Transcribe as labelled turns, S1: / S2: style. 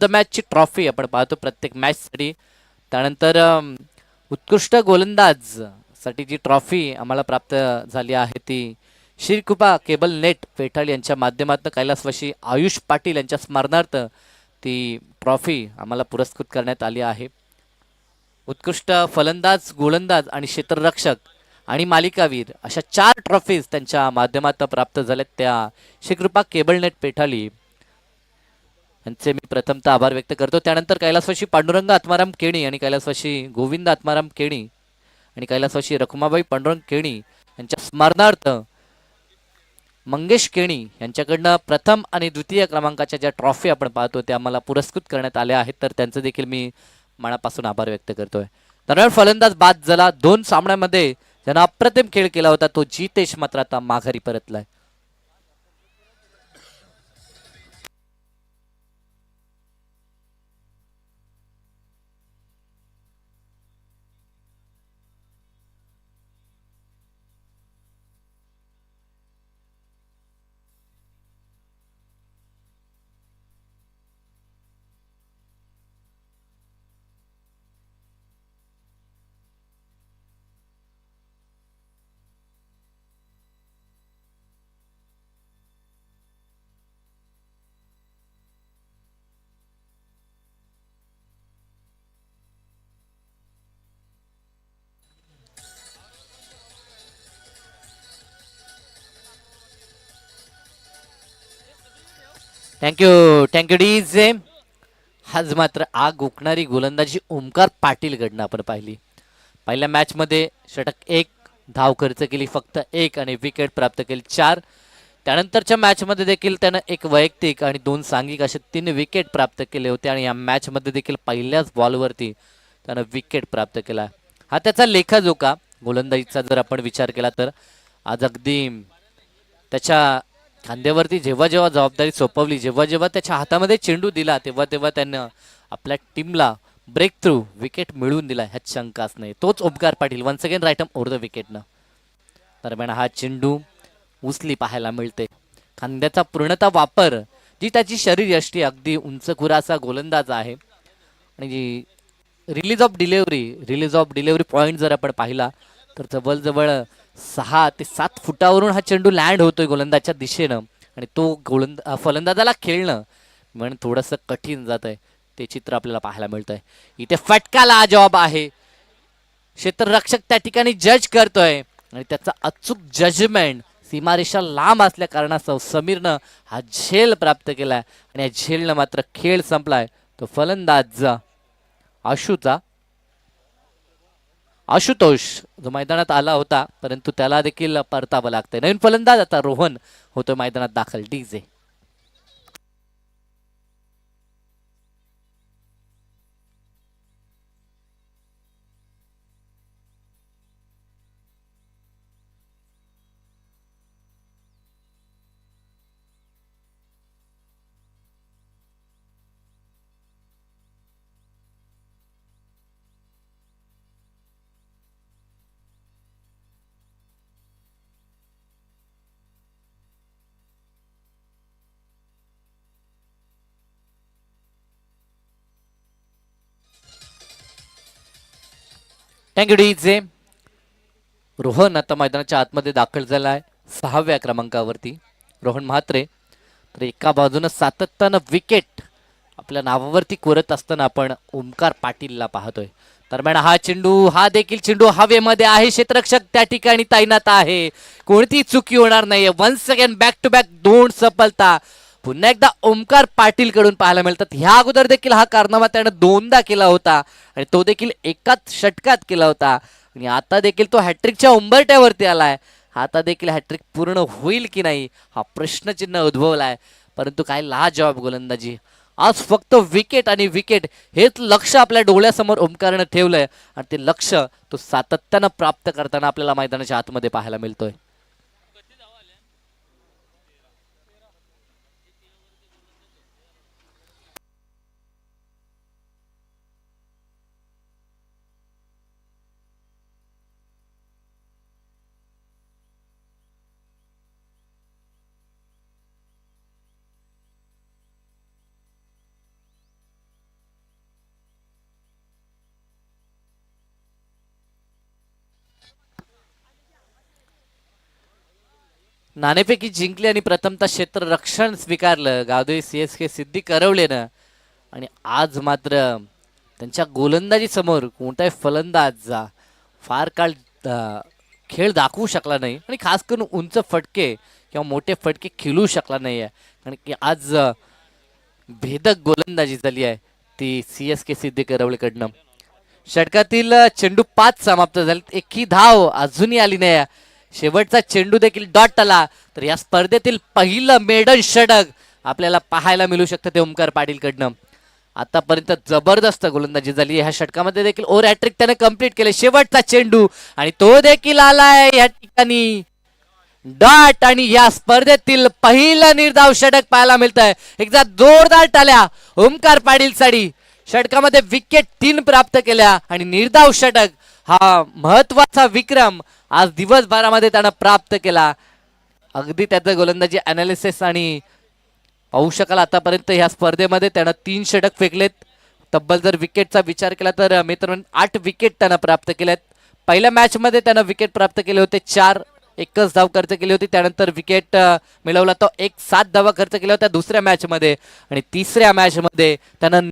S1: The मॅचची trophy आपण पाहतो प्रत्येक मॅचसाठी. त्यानंतर उत्कृष्ट गोलंदाज साठी जी ट्रॉफी आम्हाला प्राप्त झाली आहे ती श्रीकृपा केबल नेट पेठाळ यांच्या माध्यमातून कैलासवासी आयुष पाटील यांच्या स्मरणार्थ ती ट्रॉफी आम्हाला पुरस्कृत करण्यात आली आहे. उत्कृष्ट फलंदाज, गोलंदाज आणि क्षेत्ररक्षक आणि मालिकावीर अशा 4 ट्रॉफीज त्यांच्या माध्यमातून प्राप्त झाल्यात. त्या श्रीकृपा केबल नेट पेठाळी यांचे मी प्रथमतः आभार व्यक्त करतो. त्यानंतर कैलासवासी पांडुरंग आत्माराम केणी आणि कैलासवासी गोविंद आत्माराम केणी आणि कैलासवासी रखुमाबाई पांडुरंग केणी यांच्या स्मरणार्थ मंगेश केणी यांच्याकडनं प्रथम आणि द्वितीय क्रमांकाच्या ज्या ट्रॉफी आपण पाहतो त्या आम्हाला पुरस्कृत करण्यात आल्या आहेत. तर त्यांचं देखील मी मनापासून आभार व्यक्त करतोय. दरम्यान फलंदाज बाद झाला. 2 सामन्यामध्ये ज्यानं अप्रतिम खेळ केला होता तो जितेश मात्र आता माघारी परतलाय. Thank you DJ. आज मात्र आग ओकणारी गोलंदाजी ओमकार पाटील कडनं आपण पाहिली. पहिल्या मॅच मध्ये षटक 1, धाव खर्च केली फक्त 1 आणि विकेट प्राप्त केली 4. त्यानंतरच्या मॅच मध्ये देखील त्यानं 1 वैयक्तिक आणि 2 सांघिक असे 3 विकेट प्राप्त केले होते आणि या मॅच मध्ये देखील पहिल्याच बॉलवरती त्यानं विकेट प्राप्त केला. हा त्याचा लेखाजोखा गोलंदाजीचा जर आपण विचार केला तर आज अगदी त्याच्या खांद्यावरती जेव्हा जेव्हा जबाबदारी सोपवली, जेव्हा जेव्हा त्याच्या हातामध्ये चेंडू दिला तेव्हा तेव्हा त्यानं आपल्या टीमला ब्रेक थ्रू विकेट मिळवून दिला, ह्यात शंकाच नाही. तोच Omkar Patil once again right over the विकेटनं. दरम्यान हा चेंडू उचली पाहायला मिळते. खांद्याचा पूर्णतः वापर, जी त्याची शरीरयष्टी अगदी उंच खुरासा गोलंदाज आहे आणि जी रिलीज ऑफ डिलिव्हरी पॉईंट जर आपण पाहिला तर जवळजवळ 6 ते 7 फुटावरून हा चेंडू लँड होतोय गोलंदाजच्या दिशेनं आणि तो फलंदाजाला खेळणं म्हणून थोडंसं कठीण जात आहे. ते चित्र आपल्याला पाहायला मिळतंय. इथे फटकाला जॉब आहे. क्षेत्ररक्षक त्या ठिकाणी जज करतोय आणि त्याचा अचूक जजमेंट सीमारेषा लांब असल्या कारणास्तव समीरनं हा झेल प्राप्त केलाय आणि या झेलनं मात्र खेळ संपलाय. तो फलंदाज आशुतोष जो मैदानात आला होता परंतु त्याला देखील परतावं लागतंय. नवीन फलंदाज आता रोहन होतो मैदानात दाखल. डीजे. Thank you DJ. रोहन आता मैदानाच्या आतमध्ये दाखल झालाय 6व्या क्रमांकावरती. रोहन म्हात्रे. तर एका बाजूनं सातत्यानं विकेट आपल्या नावावरती कोरत असताना आपण ओमकार पाटीलला पाहतोय. दरम्यान हा देखील चेंडू हवेमध्ये आहे. क्षेत्ररक्षक त्या ठिकाणी तैनात आहे. कोणती चुकी होणार नाहीये. Once again back to back 2 सफलता पुन्हा एकदा ओमकार पाटील कडून पाहायला मिळतात. ह्या अगोदर देखील हा कारनामा त्यानं 2दा केला होता आणि तो देखील एकाच षटकात केला होता आणि आता देखील तो हॅट्रिकच्या उंबरट्यावरती आलाय. आता देखील हॅट्रिक पूर्ण होईल की नाही हा प्रश्नचिन्ह उद्भवलाय. परंतु काय लाजवाब गोलंदाजी. आज फक्त विकेट आणि विकेट हेच लक्ष आपल्या डोळ्यासमोर ओमकारनं ठेवलंय आणि ते लक्ष तो सातत्यानं प्राप्त करताना आपल्याला मैदानाच्या आतमध्ये पाहायला मिळतोय. नाणेफेकी जिंकली आणि प्रथमतः क्षेत्ररक्षण स्वीकारलं गावदेवी CSK सिद्धी करवलेनं. आणि आज मात्र त्यांच्या गोलंदाजी समोर कोणताही फलंदाज फार काळ खेळ दाखवू शकला नाही आणि खास करून उंच फटके किंवा मोठे फटके खेळू शकला नाही आहे. कारण की आज भेदक गोलंदाजी झाली आहे ती CSK सिद्धी करवलीकडनं. षटकातील चेंडू 5 समाप्त झाले, एकही धाव अजूनही आली नाही. शेवटचा चेंडू देखील डॉट आला. तर या स्पर्धेतील पहिलं मेडन षटक आपल्याला पाहायला मिळू शकतं ते ओमकार पाटीलकडनं. आतापर्यंत जबरदस्त गोलंदाजी झाली. ह्या षटकामध्ये देखील ओव्हर हॅट्रिक त्याने कंप्लीट केले. शेवटचा चेंडू आणि तो देखील आलाय या ठिकाणी डॉट. आणि या स्पर्धेतील पहिलं निर्धाव षटक पाहायला मिळत आहे. एकदा जोरदार टाळ्या ओमकार पाटील साठी. षटकामध्ये विकेट 3 प्राप्त केल्या आणि निर्धाव षटक हा महत्वाचा विक्रम आज दिवसभरामध्ये त्यानं प्राप्त केला. अगदी त्याचं गोलंदाजी अनालिसिस आणि पाहू शकाल आतापर्यंत ह्या स्पर्धेमध्ये त्यानं 3 षटक फेकलेत. तब्बल जर विकेटचा विचार केला तर मित्रांनो 8 विकेट त्यानं प्राप्त केल्यात. पहिल्या मॅच मध्ये त्यानं विकेट प्राप्त केले होते 4, एकच धाव खर्च केली होती. त्यानंतर विकेट मिळवला तो 7 धावा खर्च केल्या होत्या दुसऱ्या मॅच मध्ये. आणि तिसऱ्या मॅच मध्ये त्यानं